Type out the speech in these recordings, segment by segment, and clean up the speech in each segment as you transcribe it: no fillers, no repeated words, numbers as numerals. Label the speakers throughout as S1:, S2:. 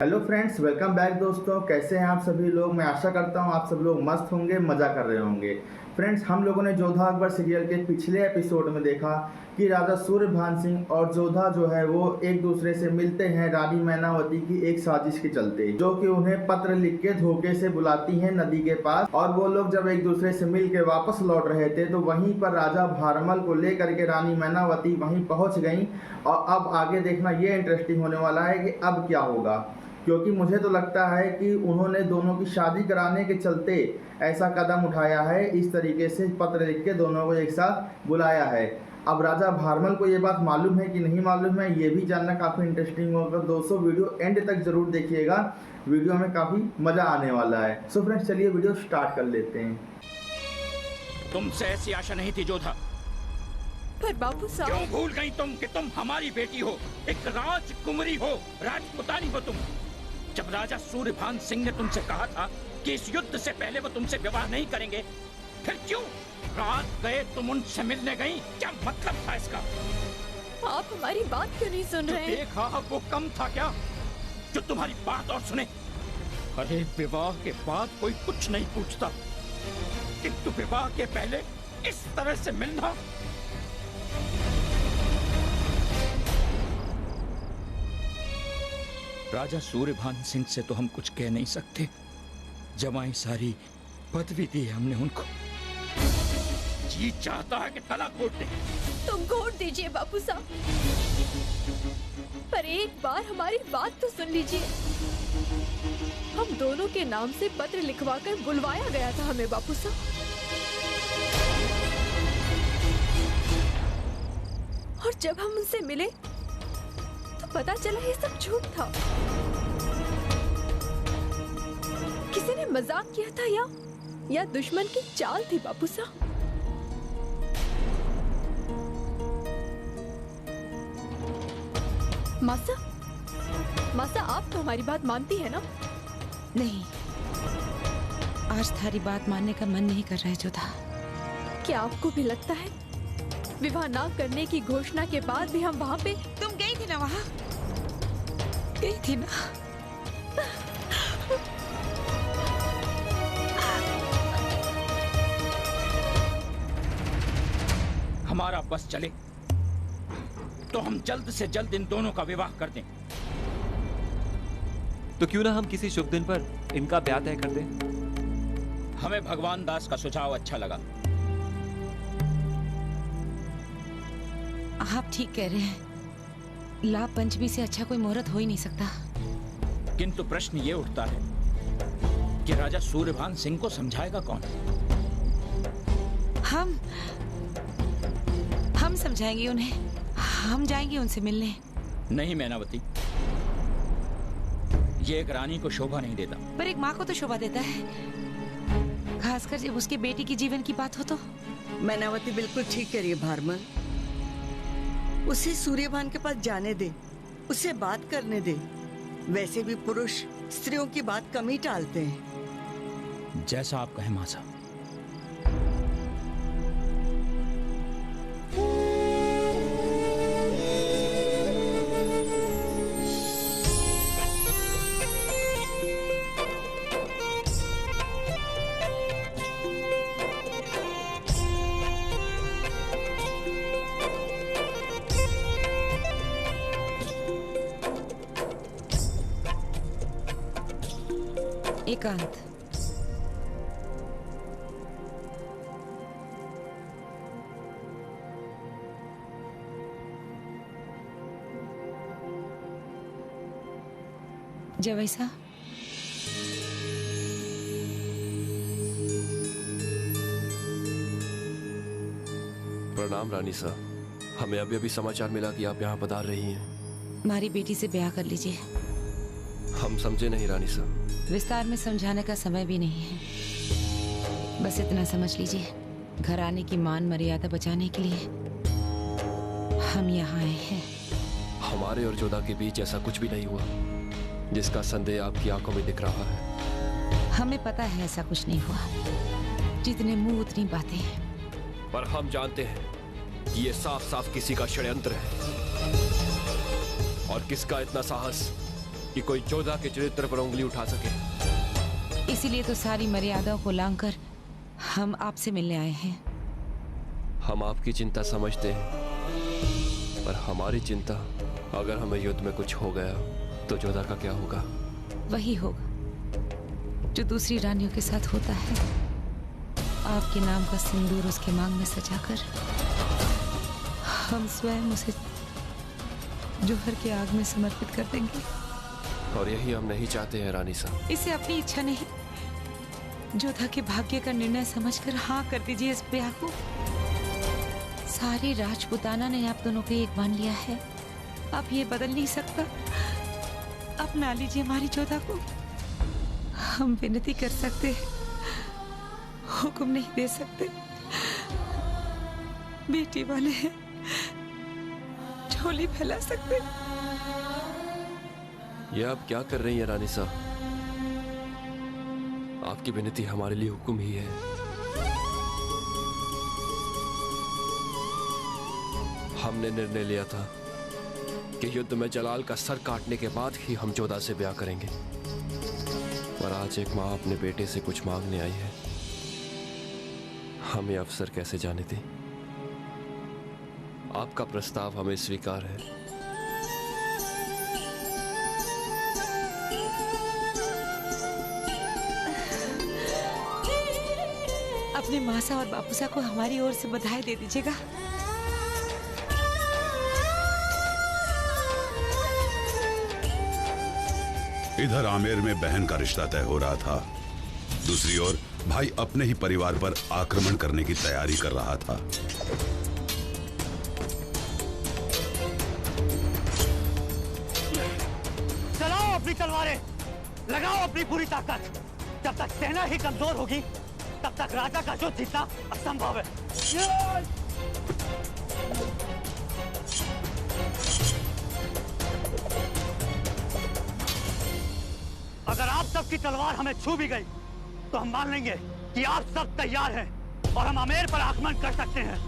S1: Hello friends, welcome back दोस्तों। कैसे हैं आप सभी लोग। मैं आशा करता हूं आप सब लोग मस्त होंगे, मज़ा कर रहे होंगे। फ्रेंड्स, हम लोगों ने जोधा अकबर सीरियल के पिछले एपिसोड में देखा कि राजा सूर्यभान सिंह और जोधा जो है वो एक दूसरे से मिलते हैं रानी मैनावती की एक साजिश के चलते, जो कि उन्हें पत्र लिख के धोखे से बुलाती हैं नदी के पास। और वो लोग जब एक दूसरे से मिल के वापस लौट रहे थे तो वहीं पर राजा भारमल को लेकर के रानी मैनावती वहीं पहुंच गई। और अब आगे देखना ये इंटरेस्टिंग होने वाला है कि अब क्या होगा, क्योंकि मुझे तो लगता है कि उन्होंने दोनों की शादी कराने के चलते ऐसा कदम उठाया है, इस तरीके से पत्र लिख के दोनों को एक साथ बुलाया है। अब राजा भारमल को ये बात मालूम है कि नहीं मालूम है, ये भी जानना काफ़ी इंटरेस्टिंग होगा। दोस्तों, वीडियो एंड तक जरूर देखिएगा, वीडियो में काफ़ी मज़ा आने वाला है। सो फ्रेंड्स, चलिए वीडियो स्टार्ट कर लेते हैं।
S2: तुमसे ऐसी आशा नहीं थी जोधा।
S3: पर बाबू साहब,
S2: क्यों भूल गई तुम कि तुम हमारी बेटी हो, एक राजकुमारी हो, राजपुतानी हो तुम। जब राजा सूर्यभान सिंह ने तुमसे कहा था कि इस युद्ध से पहले वो तुमसे विवाह नहीं करेंगे, फिर क्यों रात गए तुम उनसे मिलने गई? क्या मतलब था इसका?
S3: आप हमारी बात क्यों नहीं सुन रहे हैं?
S2: देखा वो कम था क्या जो तुम्हारी बात और सुने? अरे विवाह के बाद कोई कुछ नहीं पूछता, किंतु विवाह के पहले इस तरह से मिलना। राजा सूर्यभान सिंह से तो हम कुछ कह नहीं सकते, जवाई सारी पदवी दी है हमने उनको। जी चाहता है कि तलाक घोट दे।
S3: तुम घोट दीजिए बाबू साहब, पर एक बार हमारी बात तो सुन लीजिए। हम दोनों के नाम से पत्र लिखवाकर बुलवाया गया था हमें बाबू साहब, और जब हम उनसे मिले तो पता चला ये सब झूठ था। किसी ने मजाक किया था या दुश्मन की चाल थी बाबू साहब। मासा आप तो हमारी बात मानती है ना?
S4: नहीं, आज थारी बात मानने का मन नहीं कर रहा है जोधा।
S3: क्या आपको भी लगता है विवाह ना करने की घोषणा के बाद भी हम वहाँ पे?
S4: तुम गई थी ना वहाँ? गई थी ना?
S2: हमारा बस चले तो हम जल्द से जल्द इन दोनों का विवाह कर दें।
S5: तो क्यों ना हम किसी शुभ दिन पर इनका ब्याह तय कर दें?
S2: हमें भगवान दास का सुझाव अच्छा लगा।
S4: आप ठीक कह रहे हैं, लाभ पंचमी से अच्छा कोई मुहूर्त हो ही नहीं सकता।
S2: किंतु प्रश्न ये उठता है कि राजा सूर्यभान सिंह को समझाएगा कौन?
S4: हम समझाएंगे उन्हें। हम जाएंगे उनसे मिलने।
S2: नहीं मैनावती, ये एक रानी को शोभा नहीं देता।
S4: पर एक माँ को तो शोभा देता है, खासकर जब उसके बेटी की जीवन की बात हो तो।
S6: मैनावती बिल्कुल ठीक कह रही है भारमल। उसे सूर्यभान के पास जाने दे, उससे बात करने दे। वैसे भी पुरुष स्त्रियों की बात कम ही टालते हैं।
S2: जैसा आप कहें मासा।
S4: एकांत। जब ऐसा
S7: प्रणाम रानी साहब, हमें अभी अभी समाचार मिला कि आप यहाँ पधार रही हैं।
S4: हमारी बेटी से ब्याह कर लीजिए।
S7: हम समझे नहीं रानी साहब।
S4: विस्तार में समझाने का समय भी नहीं है, बस इतना समझ लीजिए, घराने की मान मर्यादा बचाने के लिए हम यहाँ आए हैं।
S7: हमारे और जोधा के बीच ऐसा कुछ भी नहीं हुआ जिसका संदेह आपकी आंखों में दिख रहा है।
S4: हमें पता है ऐसा कुछ नहीं हुआ, जितने मुंह उतनी बातें।
S7: पर हम जानते हैं कि ये साफ साफ किसी का षड्यंत्र है। और किसका इतना साहस कि कोई जोधा के चरित्र पर उंगली उठा सके।
S4: इसीलिए तो सारी मर्यादाओं को लांघकर हम आपसे मिलने आए हैं।
S7: हम आपकी चिंता समझते हैं, पर हमारी चिंता, अगर हमें युद्ध में कुछ हो गया तो जोधा का क्या होगा?
S4: वही होगा जो दूसरी रानियों के साथ होता है। आपके नाम का सिंदूर उसके मांग में सजाकर हम स्वयं उसे जोहर के आग में समर्पित कर देंगे।
S7: और यही हम नहीं चाहते हैं रानी साहब।
S4: इसे अपनी इच्छा नहीं, जोधा के भाग्य का निर्णय समझकर हाँ कर दीजिए इस ब्याह को। सारी राजपुताना ने आप दोनों को एक मान लिया है, अब ये बदल नहीं सकता। अपना लीजिए हमारी जोधा को। हम विनती कर सकते, हुक्म नहीं दे सकते। बेटी वाले हैं, झोली फैला सकते।
S7: ये आप क्या कर रही हैं रानी साहब? आपकी विनती हमारे लिए हुक्म ही है। हमने निर्णय लिया था कि युद्ध में जलाल का सर काटने के बाद ही हम जोधा से ब्याह करेंगे, पर आज एक माँ अपने बेटे से कुछ मांगने आई है। हमें अवसर कैसे जाने दें? आपका प्रस्ताव हमें स्वीकार है।
S4: अपने मासा और बापूसा को हमारी ओर से बधाई दे दीजिएगा।
S8: इधर आमेर में बहन का रिश्ता तय हो रहा था, दूसरी ओर भाई अपने ही परिवार पर आक्रमण करने की तैयारी कर रहा था।
S9: चलाओ अपनी तलवारें, लगाओ अपनी पूरी ताकत। जब तक सेना ही कमजोर होगी तब तक राजा का युद्ध जीतना असंभव है। अगर आप सबकी तलवार हमें छू भी गई तो हम मान लेंगे कि आप सब तैयार हैं और हम आमेर पर आक्रमण कर सकते हैं।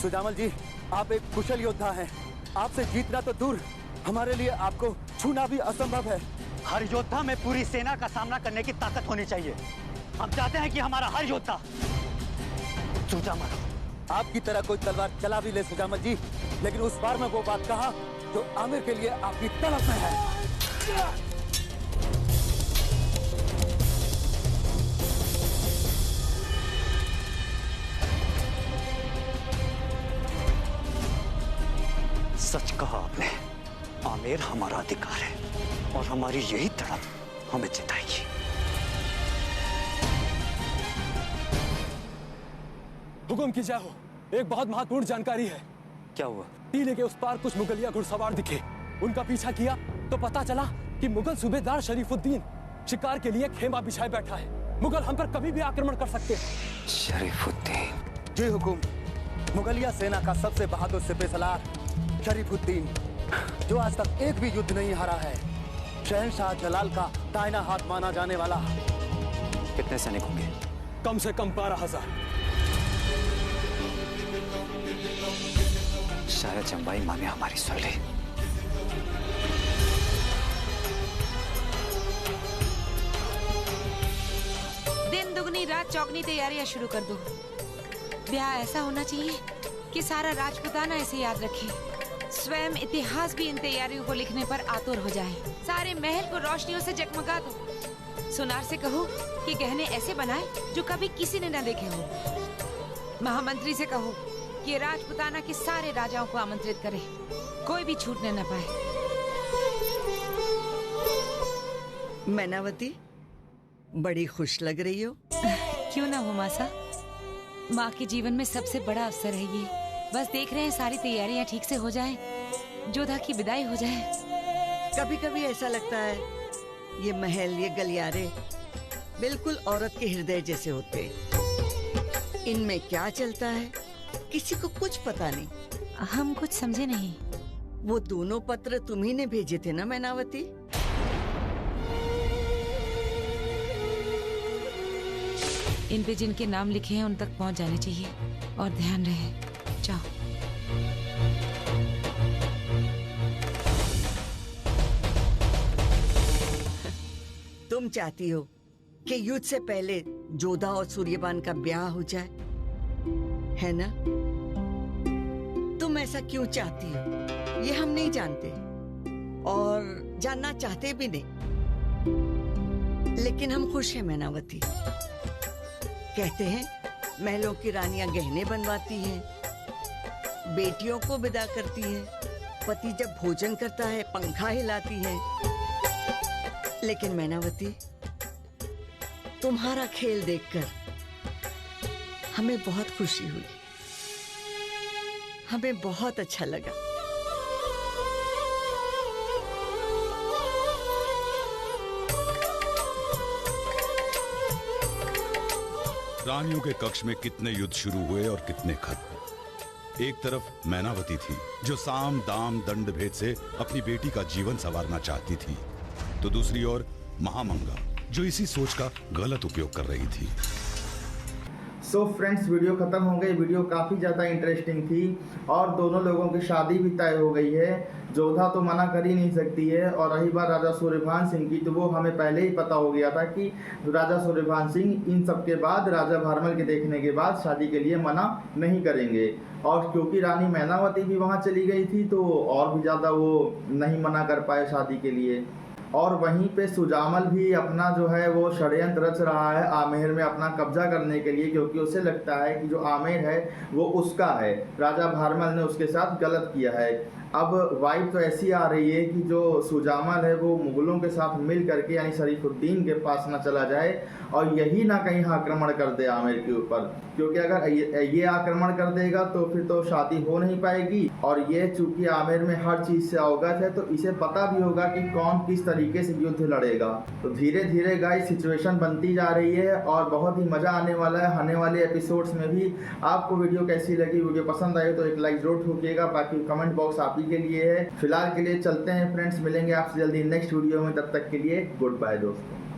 S10: सुजामल जी, आप एक कुशल योद्धा हैं। आपसे जीतना तो दूर, हमारे लिए आपको छूना भी असंभव है।
S9: हर योद्धा में पूरी सेना का सामना करने की ताकत होनी चाहिए। हम चाहते हैं कि हमारा हर योद्धा सुजामल हो।
S10: आपकी तरह कोई तलवार चला भी ले सुजामल जी, लेकिन उस बार में वो बात कहा जो आमिर के लिए आपकी तड़प में है।
S9: सच कहा आपने, आमेर हमारा अधिकार है और हमारी यही तड़प हमें जिताएगी।
S10: हुकुम की जय हो। एक बहुत महत्वपूर्ण जानकारी है।
S9: क्या हुआ?
S10: टीले के उस पार कुछ मुगलिया घुड़सवार दिखे। उनका पीछा किया तो पता चला कि मुगल सूबेदार शरीफुद्दीन शिकार के लिए खेमा बिछाए बैठा है। मुगल हम पर कभी भी आक्रमण कर सकते हैं।
S9: शरीफुद्दीन?
S10: जी हुकुम। मुगलिया सेना का सबसे बहादुर सिपहसालार शरीफुद्दीन, जो आज तक एक भी युद्ध नहीं हारा है, शहंशाह जलाल का दाहिना हाथ माना जाने वाला।
S9: कितने सैनिक होंगे?
S10: कम से कम 12,000।
S9: शायद चंबाई माँ ने हमारी सुन ली।
S4: दिन दुगनी रात चौगनी तैयारियां शुरू कर दो। ब्याह ऐसा होना चाहिए कि सारा राजपुताना इसे याद रखे। स्वयं इतिहास भी इन तैयारियों को लिखने पर आतुर हो जाए। सारे महल को रोशनियों से जगमगा दो। सुनार से कहो कि गहने ऐसे बनाए जो कभी किसी ने न देखे हो। महामंत्री से कहो कि राजपुताना के सारे राजाओं को आमंत्रित करे, कोई भी छूटने न पाए।
S6: मैनावती, बड़ी खुश लग रही हो।
S4: क्यों ना हो मासा, माँ के जीवन में सबसे बड़ा अवसर है ये। बस देख रहे हैं सारी तैयारियां ठीक से हो जाएं, जोधा की विदाई हो जाए।
S6: कभी कभी ऐसा लगता है ये महल, ये गलियारे बिल्कुल औरत के हृदय जैसे होते। इनमें क्या चलता है किसी को कुछ पता नहीं।
S4: हम कुछ समझे नहीं।
S6: वो दोनों पत्र तुम्ही ने भेजे थे ना मैनावती?
S4: इन पे जिनके नाम लिखे हैं उन तक पहुंच जाने चाहिए और ध्यान रहे। जाओ।
S6: तुम चाहती हो कि युद्ध से पहले जोधा और सूर्यवान का ब्याह हो जाए, है ना? तुम ऐसा क्यों चाहती हो ये हम नहीं जानते और जानना चाहते भी नहीं, लेकिन हम खुश हैं मैनावती। कहते हैं महलों की रानियां गहने बनवाती हैं, बेटियों को विदा करती हैं, पति जब भोजन करता है पंखा हिलाती है, लेकिन मैनावती तुम्हारा खेल देखकर हमें बहुत खुशी हुई, हमें बहुत अच्छा लगा।
S8: रानियों के कक्ष में कितने युद्ध शुरू हुए और कितने खत्म। एक तरफ मैनावती थी जो साम दाम दंड भेद से अपनी बेटी का जीवन संवारना चाहती थी, तो दूसरी ओर महामंगा जो इसी सोच का गलत उपयोग कर रही थी।
S1: सो फ्रेंड्स, वीडियो खत्म हो गई। वीडियो काफ़ी ज़्यादा इंटरेस्टिंग थी और दोनों लोगों की शादी भी तय हो गई है। जोधा तो मना कर ही नहीं सकती है। और रही बात राजा सूर्यभान सिंह की, तो वो हमें पहले ही पता हो गया था कि राजा सूर्यभान सिंह इन सब के बाद, राजा भारमल के देखने के बाद शादी के लिए मना नहीं करेंगे। और क्योंकि रानी मैनावती भी वहाँ चली गई थी तो और भी ज़्यादा वो नहीं मना कर पाए शादी के लिए। और वहीं पे सुजामल भी अपना जो है वो षड्यंत्र रच रहा है आमेर में अपना कब्जा करने के लिए, क्योंकि उसे लगता है कि जो आमेर है वो उसका है, राजा भारमल ने उसके साथ गलत किया है। अब वाइब तो ऐसी आ रही है कि जो सुजामल है वो मुगलों के साथ मिल करके यानी शरीफुद्दीन के पास ना चला जाए और यही ना कहीं आक्रमण कर दे आमेर के ऊपर, क्योंकि अगर ये आक्रमण कर देगा तो फिर तो शादी हो नहीं पाएगी। और ये चूंकि आमेर में हर चीज़ से अवगत है तो इसे पता भी होगा कि कौन किस तरीके से युद्ध लड़ेगा। तो धीरे धीरे गाइस सिचुएशन बनती जा रही है और बहुत ही मज़ा आने वाला है आने वाले एपिसोड्स में भी। आपको वीडियो कैसी लगी? वीडियो पसंद आई तो एक लाइक जरूर ठोकिएगा, बाकी कमेंट बॉक्स आप ही के लिए है। फिलहाल के लिए चलते हैं फ्रेंड्स, मिलेंगे आपसे जल्दी नेक्स्ट वीडियो में, तब तक के लिए गुड बाय दोस्तों।